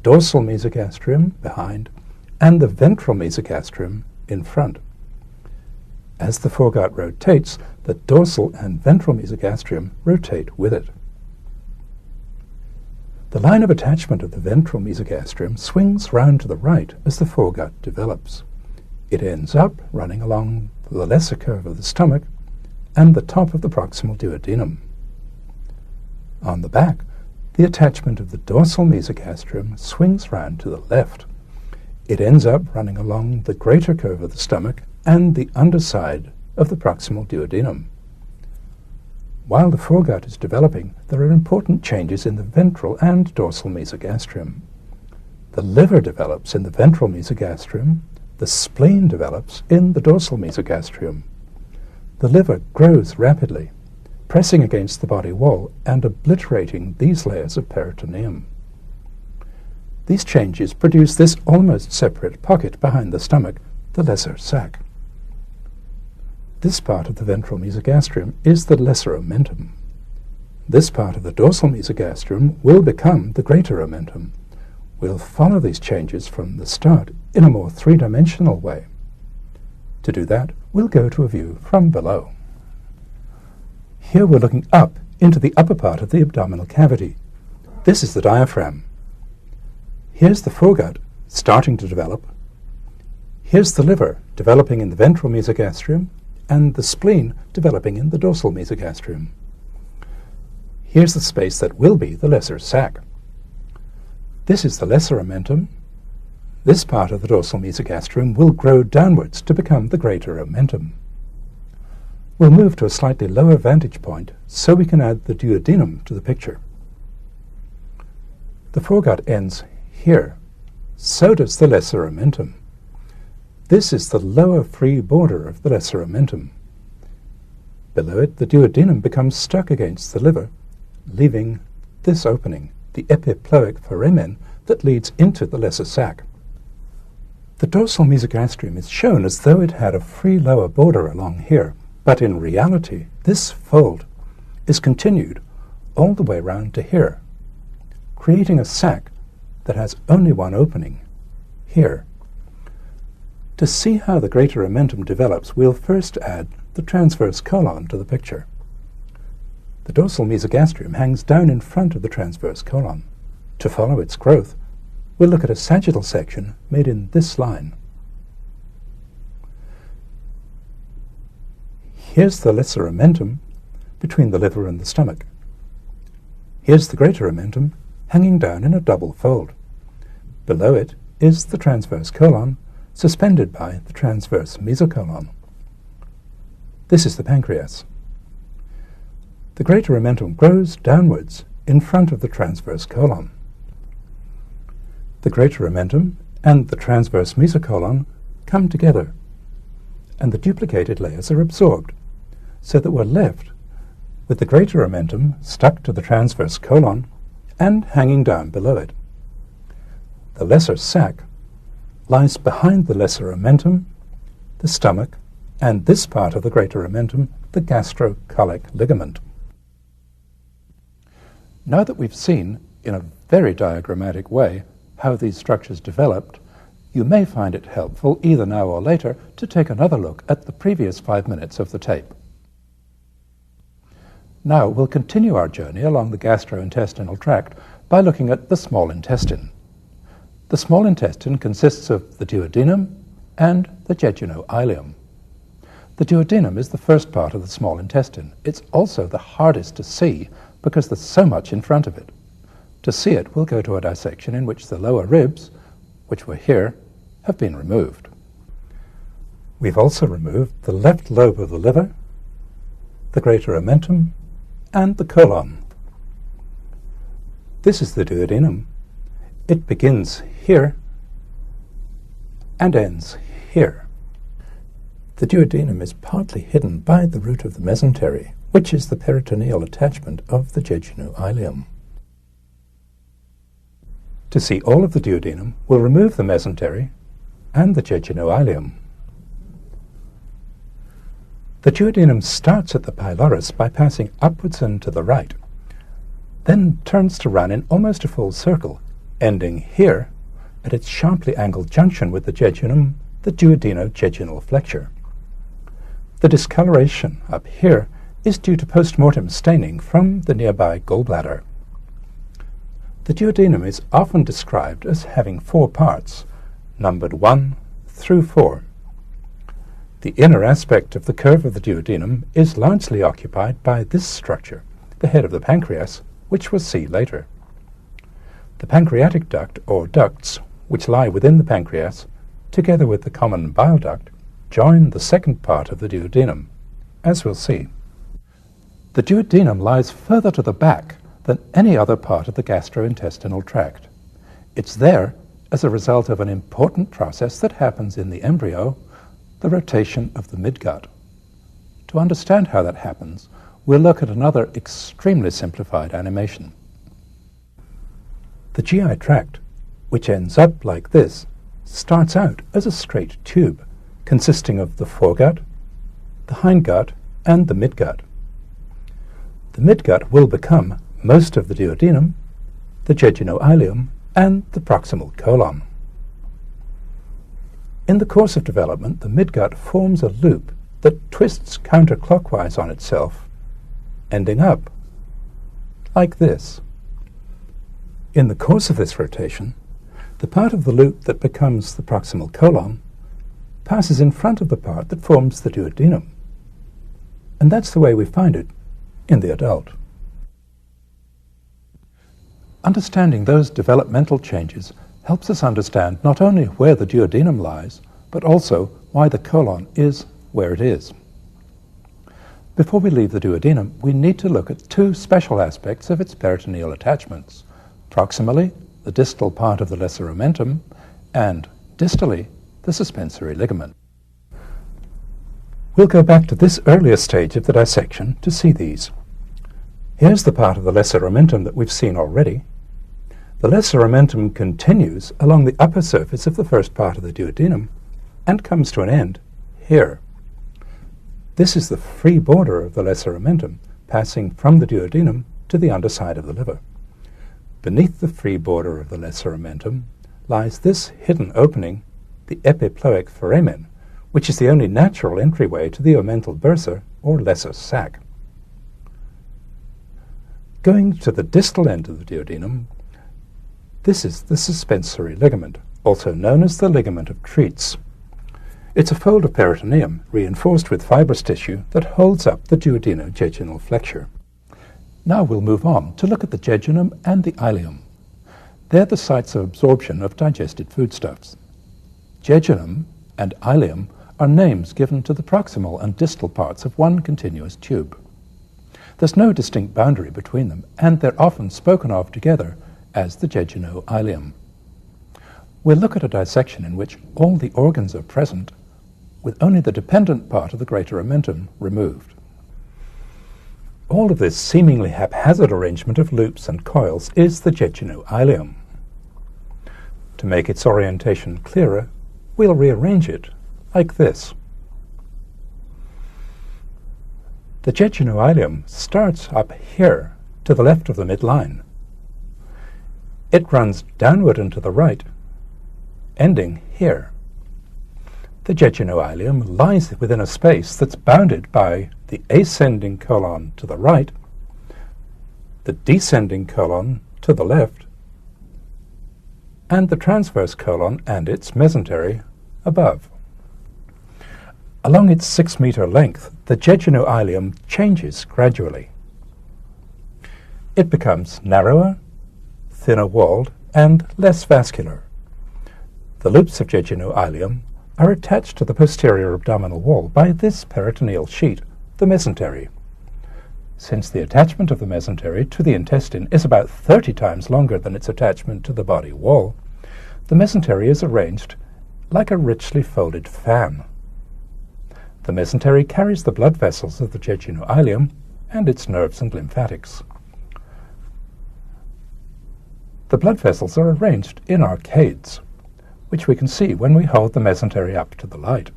dorsal mesogastrium behind and the ventral mesogastrium in front. As the foregut rotates, the dorsal and ventral mesogastrium rotate with it. The line of attachment of the ventral mesogastrium swings round to the right as the foregut develops. It ends up running along the lesser curve of the stomach and the top of the proximal duodenum. On the back, the attachment of the dorsal mesogastrium swings round to the left. It ends up running along the greater curve of the stomach and the underside of the proximal duodenum. While the foregut is developing, there are important changes in the ventral and dorsal mesogastrium. The liver develops in the ventral mesogastrium. The spleen develops in the dorsal mesogastrium. The liver grows rapidly, pressing against the body wall and obliterating these layers of peritoneum. These changes produce this almost separate pocket behind the stomach, the lesser sac. This part of the ventral mesogastrium is the lesser omentum. This part of the dorsal mesogastrium will become the greater omentum. We'll follow these changes from the start in a more three-dimensional way. To do that, we'll go to a view from below. Here we're looking up into the upper part of the abdominal cavity. This is the diaphragm. Here's the foregut starting to develop. Here's the liver developing in the ventral mesogastrium and the spleen developing in the dorsal mesogastrium. Here's the space that will be the lesser sac. This is the lesser omentum. This part of the dorsal mesogastrium will grow downwards to become the greater omentum. We'll move to a slightly lower vantage point so we can add the duodenum to the picture. The foregut ends here. So does the lesser omentum. This is the lower free border of the lesser omentum. Below it, the duodenum becomes stuck against the liver, leaving this opening, the epiploic foramen that leads into the lesser sac. The dorsal mesogastrium is shown as though it had a free lower border along here, but in reality, this fold is continued all the way round to here, creating a sac that has only one opening, here. To see how the greater omentum develops, we'll first add the transverse colon to the picture. The dorsal mesogastrium hangs down in front of the transverse colon. To follow its growth, we'll look at a sagittal section made in this line. Here's the lesser omentum between the liver and the stomach. Here's the greater omentum hanging down in a double fold. Below it is the transverse colon, suspended by the transverse mesocolon. This is the pancreas. The greater omentum grows downwards in front of the transverse colon. The greater omentum and the transverse mesocolon come together, and the duplicated layers are absorbed, so that we're left with the greater omentum stuck to the transverse colon and hanging down below it. The lesser sac lies behind the lesser omentum, the stomach, and this part of the greater omentum, the gastrocolic ligament. Now that we've seen, in a very diagrammatic way, how these structures developed, you may find it helpful, either now or later, to take another look at the previous 5 minutes of the tape. Now we'll continue our journey along the gastrointestinal tract by looking at the small intestine. The small intestine consists of the duodenum and the jejunal-ileum. The duodenum is the first part of the small intestine. It's also the hardest to see because there's so much in front of it. To see it, we'll go to a dissection in which the lower ribs, which were here, have been removed. We've also removed the left lobe of the liver, the greater omentum, and the colon. This is the duodenum. It begins here and ends here. The duodenum is partly hidden by the root of the mesentery, which is the peritoneal attachment of the jejunal-ileum. To see all of the duodenum, we'll remove the mesentery and the jejunal-ileum. The duodenum starts at the pylorus by passing upwards and to the right, then turns to run in almost a full circle, ending here at its sharply angled junction with the jejunum, the duodenojejunal flexure. The discoloration up here is due to post-mortem staining from the nearby gallbladder. The duodenum is often described as having 4 parts, numbered 1 through 4. The inner aspect of the curve of the duodenum is largely occupied by this structure, the head of the pancreas, which we'll see later. The pancreatic duct, or ducts, which lie within the pancreas, together with the common bile duct, join the second part of the duodenum, as we'll see. The duodenum lies further to the back than any other part of the gastrointestinal tract. It's there as a result of an important process that happens in the embryo, the rotation of the midgut. To understand how that happens, we'll look at another extremely simplified animation. The GI tract, which ends up like this, starts out as a straight tube consisting of the foregut, the hindgut, and the midgut. The midgut will become most of the duodenum, the jejunal-ileum, and the proximal colon. In the course of development, the midgut forms a loop that twists counterclockwise on itself, ending up like this. In the course of this rotation, the part of the loop that becomes the proximal colon passes in front of the part that forms the duodenum. And that's the way we find it in the adult. Understanding those developmental changes helps us understand not only where the duodenum lies, but also why the colon is where it is. Before we leave the duodenum, we need to look at 2 special aspects of its peritoneal attachments. Proximally, the distal part of the lesser omentum, and distally, the suspensory ligament. We'll go back to this earlier stage of the dissection to see these. Here's the part of the lesser omentum that we've seen already. The lesser omentum continues along the upper surface of the first part of the duodenum and comes to an end here. This is the free border of the lesser omentum, passing from the duodenum to the underside of the liver. Beneath the free border of the lesser omentum lies this hidden opening, the epiploic foramen, which is the only natural entryway to the omental bursa, or lesser sac. Going to the distal end of the duodenum, this is the suspensory ligament, also known as the ligament of Treitz. It's a fold of peritoneum reinforced with fibrous tissue that holds up the duodenojejunal flexure. Now we'll move on to look at the jejunum and the ileum. They're the sites of absorption of digested foodstuffs. Jejunum and ileum are names given to the proximal and distal parts of one continuous tube. There's no distinct boundary between them, and they're often spoken of together as the jejuno-ileum. We'll look at a dissection in which all the organs are present, with only the dependent part of the greater omentum removed. All of this seemingly haphazard arrangement of loops and coils is the jejuno-ileum. To make its orientation clearer, we'll rearrange it like this. The jejuno-ileum starts up here to the left of the midline. It runs downward and to the right, ending here. The jejuno-ileum lies within a space that's bounded by the ascending colon to the right, the descending colon to the left, and the transverse colon and its mesentery above. Along its 6-meter length, the jejuno-ileum changes gradually. It becomes narrower, thinner-walled, and less vascular. The loops of jejuno-ileum are attached to the posterior abdominal wall by this peritoneal sheet, the mesentery. Since the attachment of the mesentery to the intestine is about 30 times longer than its attachment to the body wall, the mesentery is arranged like a richly folded fan. The mesentery carries the blood vessels of the jejuno-ileum and its nerves and lymphatics. The blood vessels are arranged in arcades, which we can see when we hold the mesentery up to the light.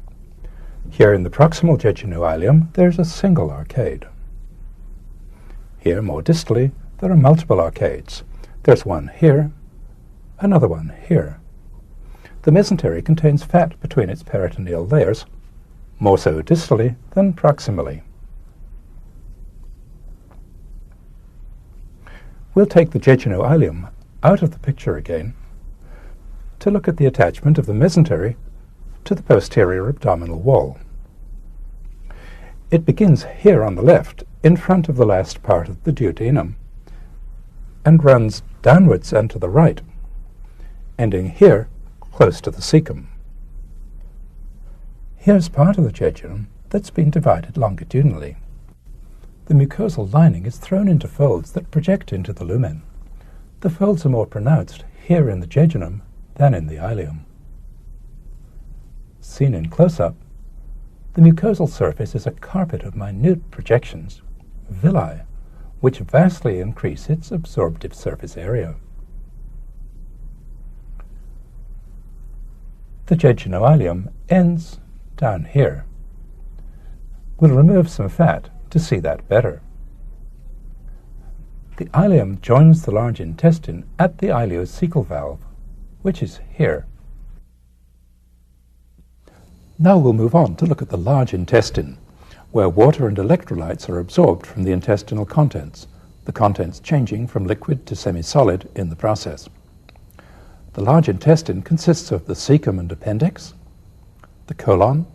Here in the proximal jejuno-ileum, there's a single arcade. Here, more distally, there are multiple arcades. There's one here, another one here. The mesentery contains fat between its peritoneal layers, more so distally than proximally. We'll take the jejunal out of the picture again to look at the attachment of the mesentery to the posterior abdominal wall. It begins here on the left, in front of the last part of the duodenum, and runs downwards and to the right, ending here close to the cecum. Here's part of the jejunum that's been divided longitudinally. The mucosal lining is thrown into folds that project into the lumen. The folds are more pronounced here in the jejunum than in the ileum. Seen in close-up, the mucosal surface is a carpet of minute projections, villi, which vastly increase its absorptive surface area. The jejunal ends down here. We'll remove some fat to see that better. The ileum joins the large intestine at the ileocecal valve, which is here. Now we'll move on to look at the large intestine, where water and electrolytes are absorbed from the intestinal contents, the contents changing from liquid to semi-solid in the process. The large intestine consists of the cecum and appendix, the colon,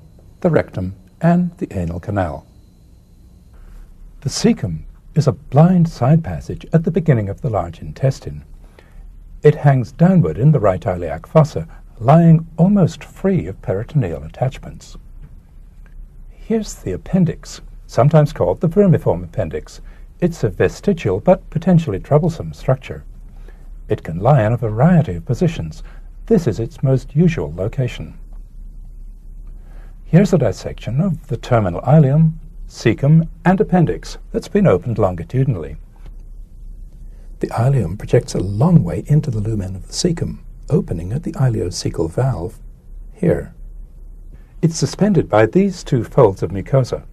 the rectum, and the anal canal. The cecum is a blind side passage at the beginning of the large intestine. It hangs downward in the right iliac fossa, lying almost free of peritoneal attachments. Here's the appendix, sometimes called the vermiform appendix. It's a vestigial but potentially troublesome structure. It can lie in a variety of positions. This is its most usual location. Here's a dissection of the terminal ileum, cecum, and appendix that's been opened longitudinally. The ileum projects a long way into the lumen of the cecum, opening at the ileocecal valve here. It's suspended by these two folds of mucosa.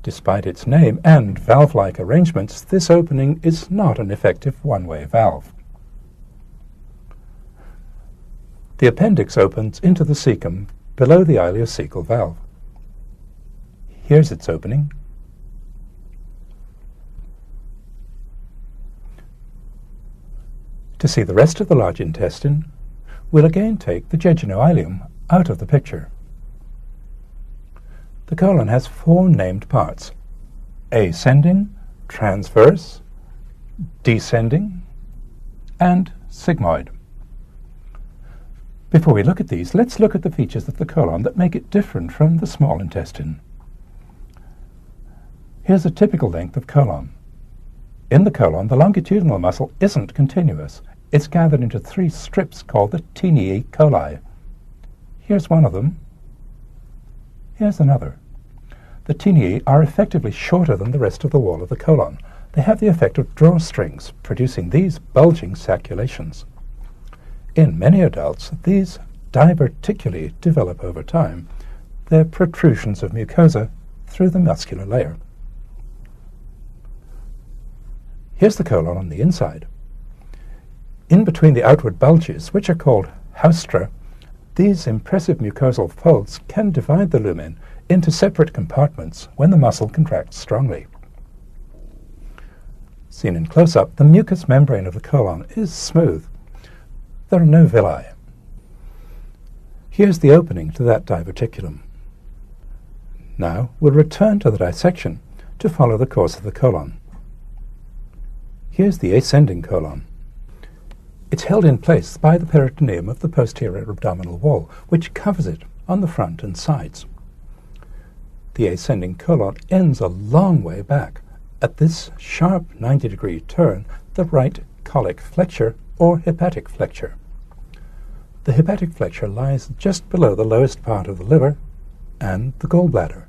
Despite its name and valve-like arrangements, this opening is not an effective one-way valve. The appendix opens into the cecum below the ileocecal valve. Here's its opening. To see the rest of the large intestine, we'll again take the jejunal out of the picture. The colon has 4 named parts: ascending, transverse, descending, and sigmoid. Before we look at these, let's look at the features of the colon that make it different from the small intestine. Here's a typical length of colon. In the colon, the longitudinal muscle isn't continuous. It's gathered into 3 strips called the taeniae coli. Here's one of them. Here's another. The taeniae are effectively shorter than the rest of the wall of the colon. They have the effect of drawstrings, producing these bulging sacculations. In many adults, these diverticuli develop over time. They're protrusions of mucosa through the muscular layer. Here's the colon on the inside. In between the outward bulges, which are called haustra, these impressive mucosal folds can divide the lumen into separate compartments when the muscle contracts strongly. Seen in close-up, the mucous membrane of the colon is smooth. There are no villi. Here's the opening to that diverticulum. Now we'll return to the dissection to follow the course of the colon. Here's the ascending colon. It's held in place by the peritoneum of the posterior abdominal wall, which covers it on the front and sides. The ascending colon ends a long way back. At this sharp 90-degree turn, the right colic flexure or hepatic flexure. The hepatic flexure lies just below the lowest part of the liver and the gallbladder,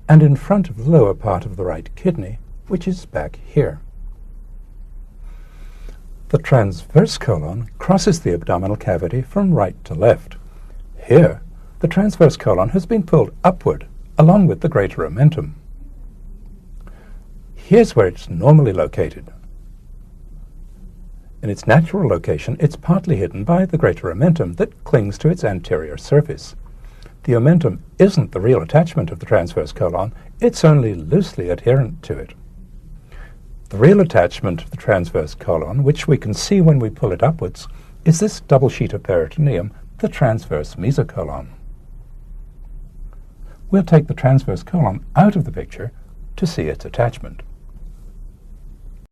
and in front of the lower part of the right kidney, which is back here. The transverse colon crosses the abdominal cavity from right to left. Here, the transverse colon has been pulled upward along with the greater omentum. Here's where it's normally located. In its natural location, it's partly hidden by the greater omentum that clings to its anterior surface. The omentum isn't the real attachment of the transverse colon, it's only loosely adherent to it. The real attachment of the transverse colon, which we can see when we pull it upwards, is this double sheet of peritoneum, the transverse mesocolon. We'll take the transverse colon out of the picture to see its attachment.